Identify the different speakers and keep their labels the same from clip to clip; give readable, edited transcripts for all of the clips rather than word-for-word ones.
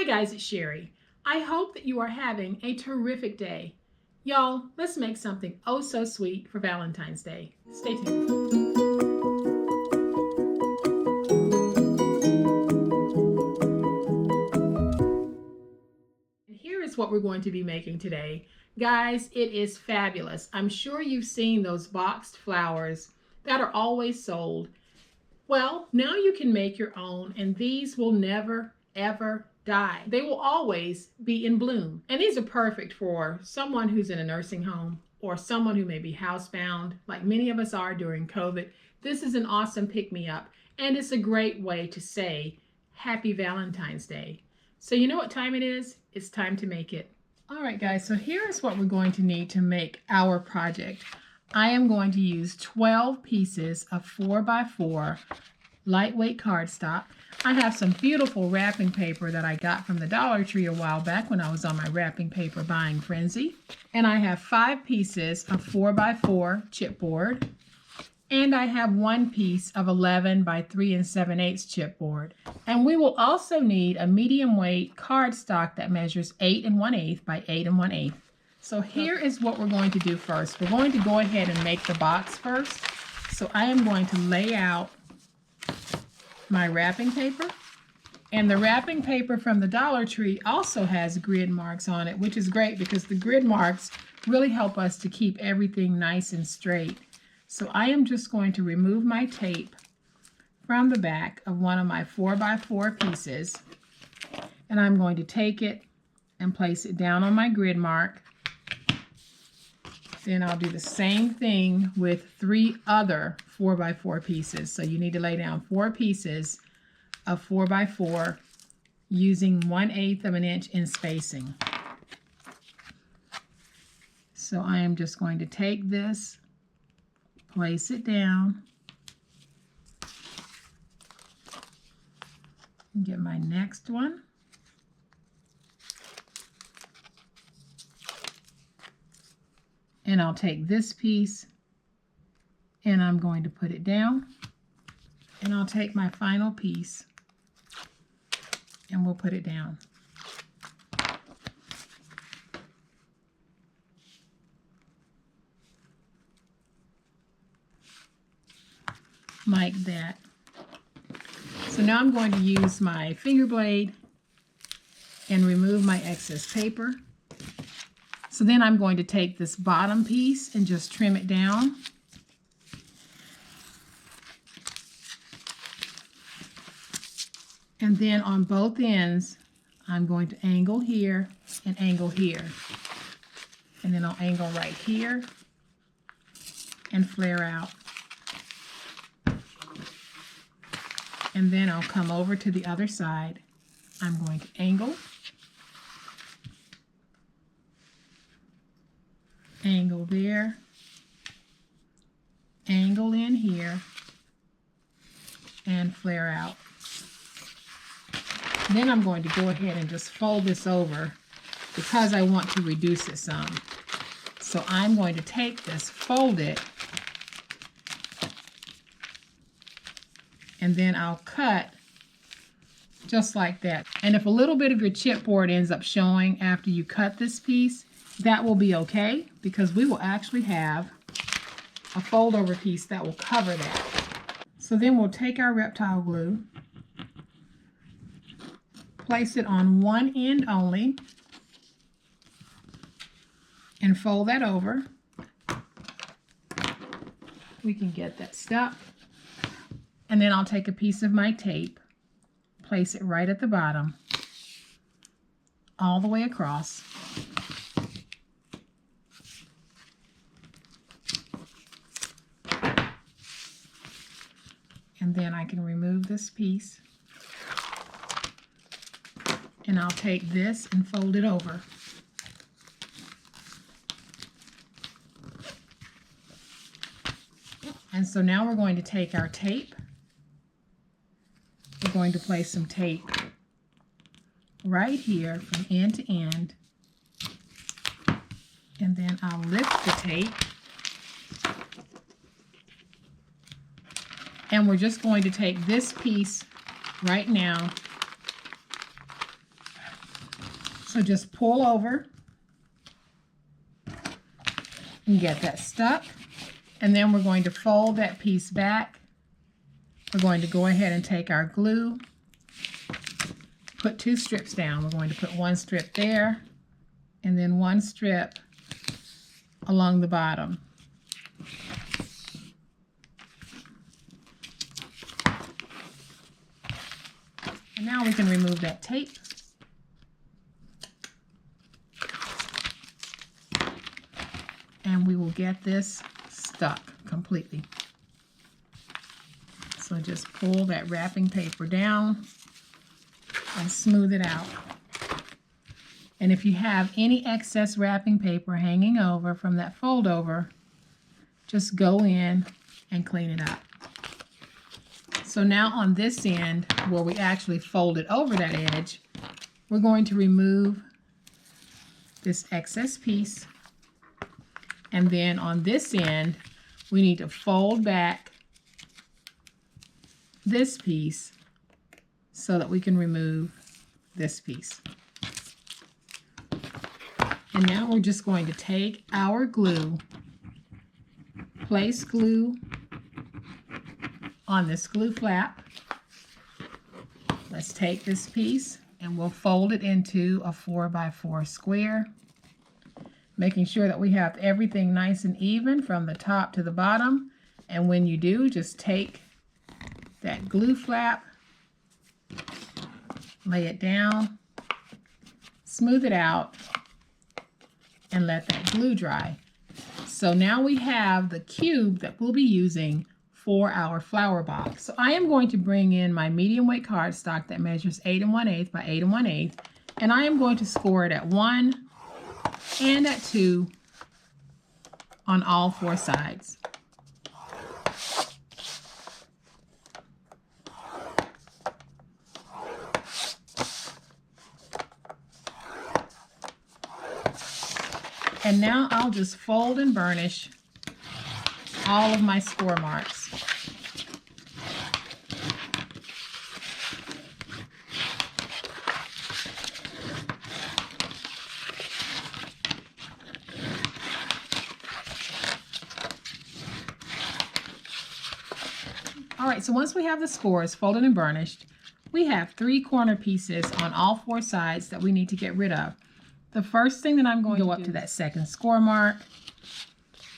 Speaker 1: guys, it's Sherry. I hope that you are having a terrific day. Y'all, let's make something oh so sweet for Valentine's Day. Stay tuned. And here is what we're going to be making today. Guys, it is fabulous. I'm sure you've seen those boxed flowers that are always sold. Well, now you can make your own, and these will never, ever die. They will always be in bloom. And these are perfect for someone who's in a nursing home or someone who may be housebound, like many of us are during COVID. This is an awesome pick-me-up, and it's a great way to say Happy Valentine's Day. So you know what time it is? It's time to make it. All right, guys, so here's what we're going to need to make our project. I am going to use 12 pieces of 4x4 lightweight cardstock. I have some beautiful wrapping paper that I got from the Dollar Tree a while back when I was on my wrapping paper buying frenzy. And I have 5 pieces of 4x4 chipboard. And I have 1 piece of 11 by 3 7/8 chipboard. And we will also need a medium weight cardstock that measures 8 1/8 by 8 1/8. So here is what we're going to do first. We're going to go ahead and make the box first. So I am going to lay out my wrapping paper. And the wrapping paper from the Dollar Tree also has grid marks on it, which is great because the grid marks really help us to keep everything nice and straight. So I am just going to remove my tape from the back of one of my 4x4 pieces. And I'm going to take it and place it down on my grid mark. Then I'll do the same thing with 3 other 4x4 pieces. So you need to lay down 4 pieces of 4x4 using 1/8 of an inch in spacing. So I am just going to take this, place it down, and get my next one. And I'll take this piece and I'm going to put it down. And I'll take my final piece and we'll put it down. Like that. So now I'm going to use my finger blade and remove my excess paper. So then I'm going to take this bottom piece and just trim it down. And then on both ends, I'm going to angle here and angle here. And then I'll angle right here and flare out. And then I'll come over to the other side. I'm going to angle. Angle there, angle in here, and flare out. Then I'm going to go ahead and just fold this over because I want to reduce it some. So I'm going to take this, fold it, and then I'll cut just like that. And if a little bit of your chipboard ends up showing after you cut this piece, that will be okay because we will actually have a fold over piece that will cover that. So then we'll take our Reptile Glue, place it on one end only, and fold that over. We can get that stuck. And then I'll take a piece of my tape, place it right at the bottom, all the way across. And then I can remove this piece. And I'll take this and fold it over. And so now we're going to take our tape. We're going to place some tape right here from end to end. And then I'll lift the tape. And we're just going to take this piece right now So just pull over and get that stuck. And then we're going to fold that piece back. We're going to go ahead and take our glue, put 2 strips down. We're going to put 1 strip there and then 1 strip along the bottom. And now we can remove that tape. And we will get this stuck completely. So just pull that wrapping paper down and smooth it out. And if you have any excess wrapping paper hanging over from that fold over, just go in and clean it up. So now on this end, where we actually folded over that edge, we're going to remove this excess piece. And then on this end, we need to fold back this piece so that we can remove this piece. And now we're just going to take our glue, place glue on this glue flap. Let's take this piece and we'll fold it into a 4x4 square, making sure that we have everything nice and even from the top to the bottom. And when you do, just take that glue flap, lay it down, smooth it out, and let that glue dry. So now we have the cube that we'll be using for our flower box. So I am going to bring in my medium weight cardstock that measures 8 1/8 by 8 1/8, and I am going to score it at 1 and at 2 on all 4 sides. And now I'll just fold and burnish all of my score marks. All right, so once we have the scores folded and burnished, we have 3 corner pieces on all 4 sides that we need to get rid of. The first thing that I'm going to go up to that second score mark,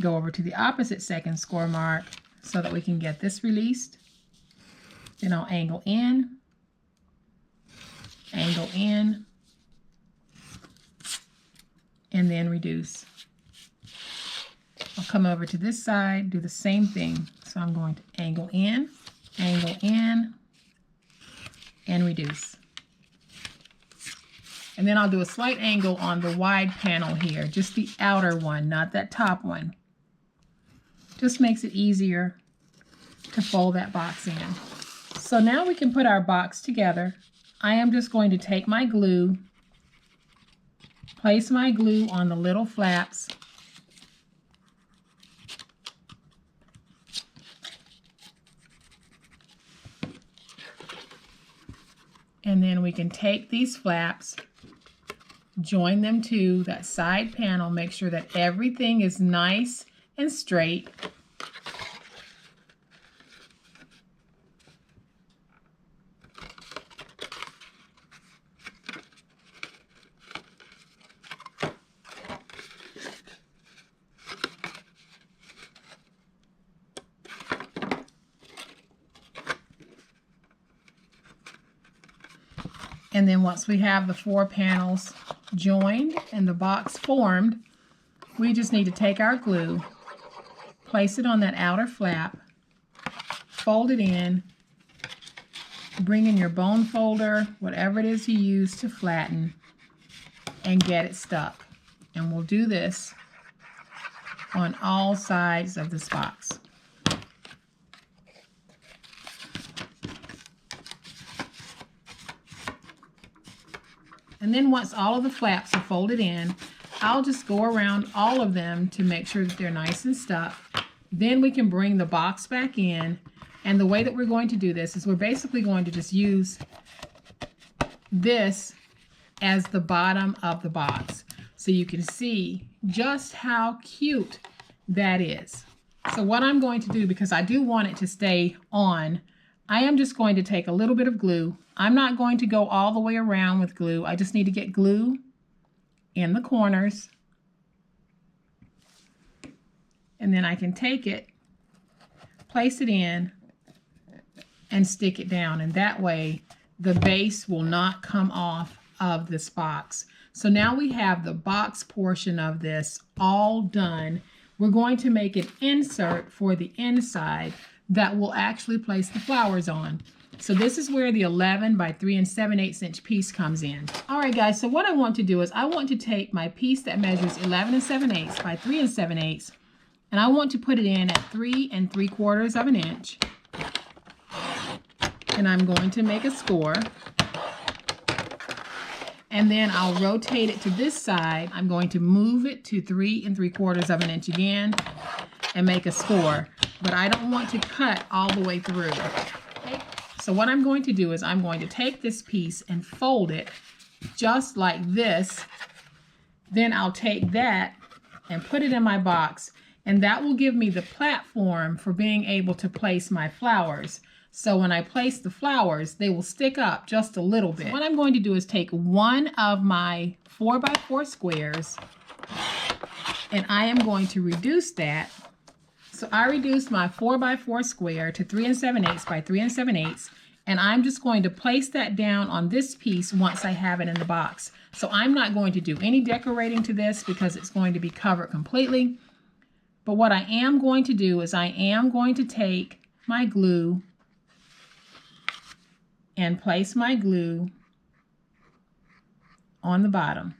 Speaker 1: go over to the opposite second score mark so that we can get this released. Then I'll angle in, and then reduce. I'll come over to this side, do the same thing. So I'm going to angle in, and reduce. And then I'll do a slight angle on the wide panel here, just the outer one, not that top one. Just makes it easier to fold that box in. So now we can put our box together. I am just going to take my glue, place my glue on the little flaps, and then we can take these flaps, join them to that side panel, make sure that everything is nice and straight. And then once we have the 4 panels joined and the box formed, we just need to take our glue, place it on that outer flap, fold it in, bring in your bone folder, whatever it is you use to flatten, and get it stuck. And we'll do this on all sides of this box. And then once all of the flaps are folded in, I'll just go around all of them to make sure that they're nice and stuck. Then we can bring the box back in. And the way that we're going to do this is we're basically going to just use this as the bottom of the box. So you can see just how cute that is. So what I'm going to do, because I do want it to stay on, I am just going to take a little bit of glue. I'm not going to go all the way around with glue. I just need to get glue in the corners. And then I can take it, place it in, and stick it down. And that way the base will not come off of this box. So now we have the box portion of this all done. We're going to make an insert for the inside that will actually place the flowers on. So this is where the 11 by 3 7/8 inch piece comes in. All right, guys, so what I want to do is I want to take my piece that measures 11 7/8 by 3 7/8, and I want to put it in at 3 3/4 inch. And I'm going to make a score. And then I'll rotate it to this side. I'm going to move it to 3 3/4 inch again and make a score. But I don't want to cut all the way through. Okay? So what I'm going to do is I'm going to take this piece and fold it just like this. Then I'll take that and put it in my box, and that will give me the platform for being able to place my flowers. So when I place the flowers, they will stick up just a little bit. So what I'm going to do is take one of my 4x4 squares, and I am going to reduce that. So I reduced my 4x4 square to 3 7/8 by 3 7/8, and I'm just going to place that down on this piece once I have it in the box. So I'm not going to do any decorating to this because it's going to be covered completely. But what I am going to do is I am going to take my glue and place my glue on the bottom.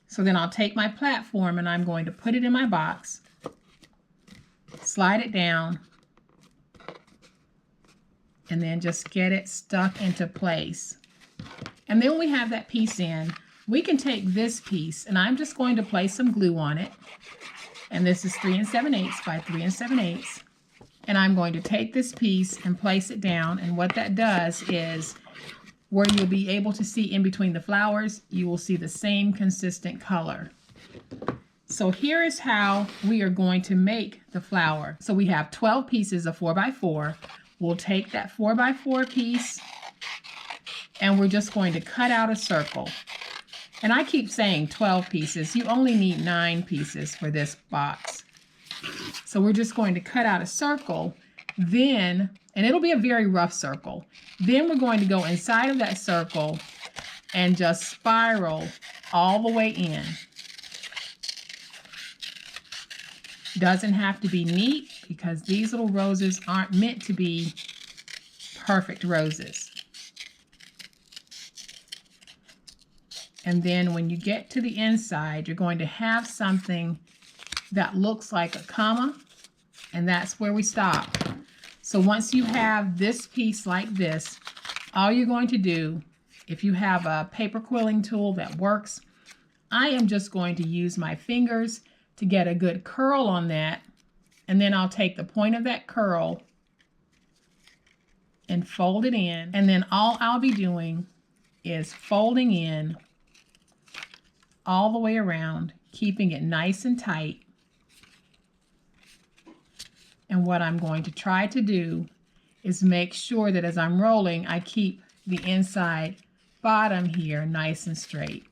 Speaker 1: So then I'll take my platform and I'm going to put it in my box, slide it down, and then just get it stuck into place. And then we have that piece in. We can take this piece, and I'm just going to place some glue on it. And this is 3 7/8 by 3 7/8. And I'm going to take this piece and place it down. And what that does is where you'll be able to see in between the flowers, you will see the same consistent color. So here is how we are going to make the flower. So we have 12 pieces of 4x4. We'll take that 4x4 piece and we're just going to cut out a circle. And I keep saying 12 pieces. You only need 9 pieces for this box. So we're just going to cut out a circle, then, and it'll be a very rough circle. Then we're going to go inside of that circle and just spiral all the way in. Doesn't have to be neat because these little roses aren't meant to be perfect roses. And then when you get to the inside, you're going to have something that looks like a comma, and that's where we stop. So once you have this piece like this, all you're going to do, if you have a paper quilling tool that works, I am just going to use my fingers to get a good curl on that, and then I'll take the point of that curl and fold it in, and then all I'll be doing is folding in all the way around, keeping it nice and tight. And what I'm going to try to do is make sure that as I'm rolling, I keep the inside bottom here nice and straight.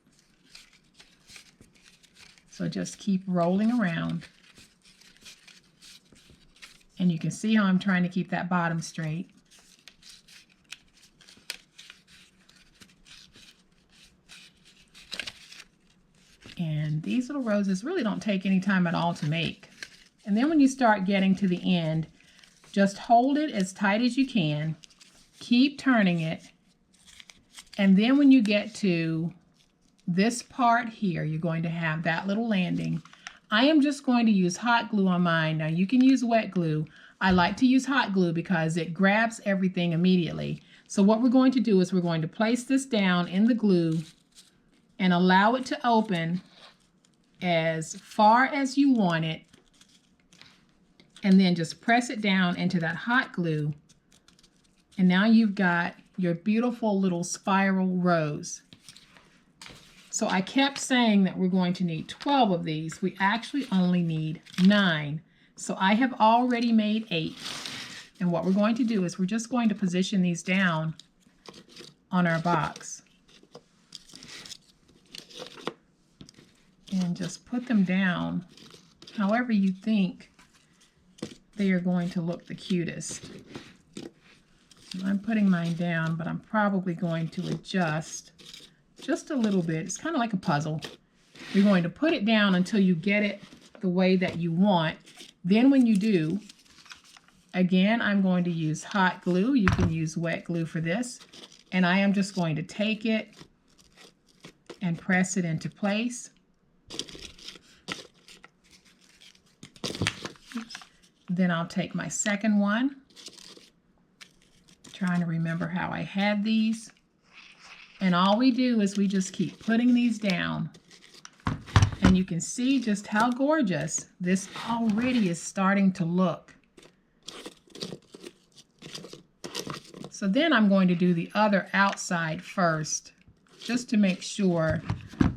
Speaker 1: So just keep rolling around. And you can see how I'm trying to keep that bottom straight. And these little roses really don't take any time at all to make. And then when you start getting to the end, just hold it as tight as you can. Keep turning it. And then when you get to this part here, you're going to have that little landing. I am just going to use hot glue on mine. Now you can use wet glue. I like to use hot glue because it grabs everything immediately. So what we're going to do is we're going to place this down in the glue and allow it to open as far as you want it, and then just press it down into that hot glue. And now you've got your beautiful little spiral rose. So I kept saying that we're going to need 12 of these. We actually only need 9. So I have already made 8. And what we're going to do is we're just going to position these down on our box. And just put them down however you think they are going to look the cutest. I'm putting mine down, but I'm probably going to adjust just a little bit. It's kind of like a puzzle. You're going to put it down until you get it the way that you want. Then when you do, again, I'm going to use hot glue. You can use wet glue for this. And I am just going to take it and press it into place. Then I'll take my second one. Trying to remember how I had these. And all we do is we just keep putting these down. And you can see just how gorgeous this already is starting to look. So then I'm going to do the other outside first, just to make sure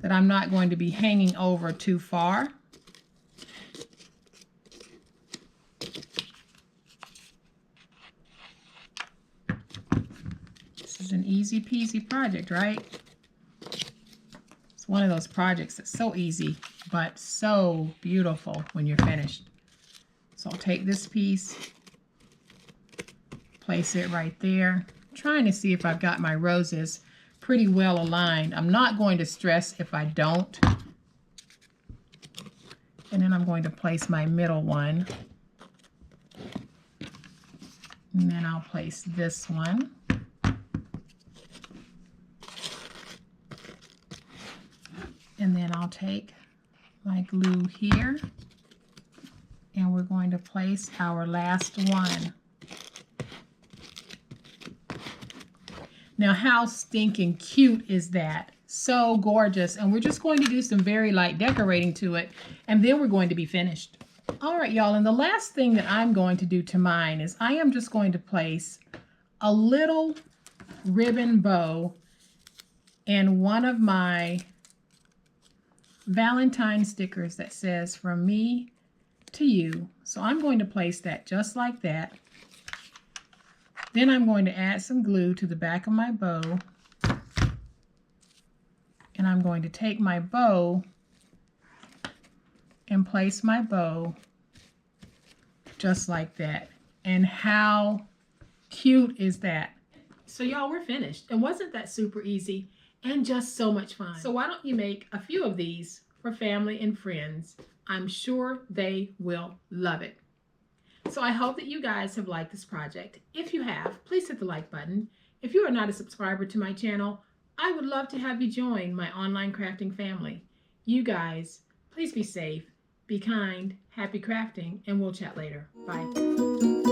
Speaker 1: that I'm not going to be hanging over too far. This is an easy peasy project, right? It's one of those projects that's so easy, but so beautiful when you're finished. So I'll take this piece, place it right there. I'm trying to see if I've got my roses pretty well aligned. I'm not going to stress if I don't. And then I'm going to place my middle one. And then I'll place this one. And then I'll take my glue here. And we're going to place our last one. Now, how stinking cute is that? So gorgeous. And we're just going to do some very light decorating to it, and then we're going to be finished. All right, y'all, and the last thing that I'm going to do to mine is I am just going to place a little ribbon bow in one of my Valentine stickers that says "From me to you." So I'm going to place that just like that. Then I'm going to add some glue to the back of my bow. And I'm going to take my bow and place my bow just like that. And how cute is that? So y'all, we're finished. And wasn't that super easy and just so much fun? So why don't you make a few of these for family and friends? I'm sure they will love it. So I hope that you guys have liked this project. If you have, please hit the like button. If you are not a subscriber to my channel, I would love to have you join my online crafting family. You guys, please be safe, be kind, happy crafting, and we'll chat later. Bye.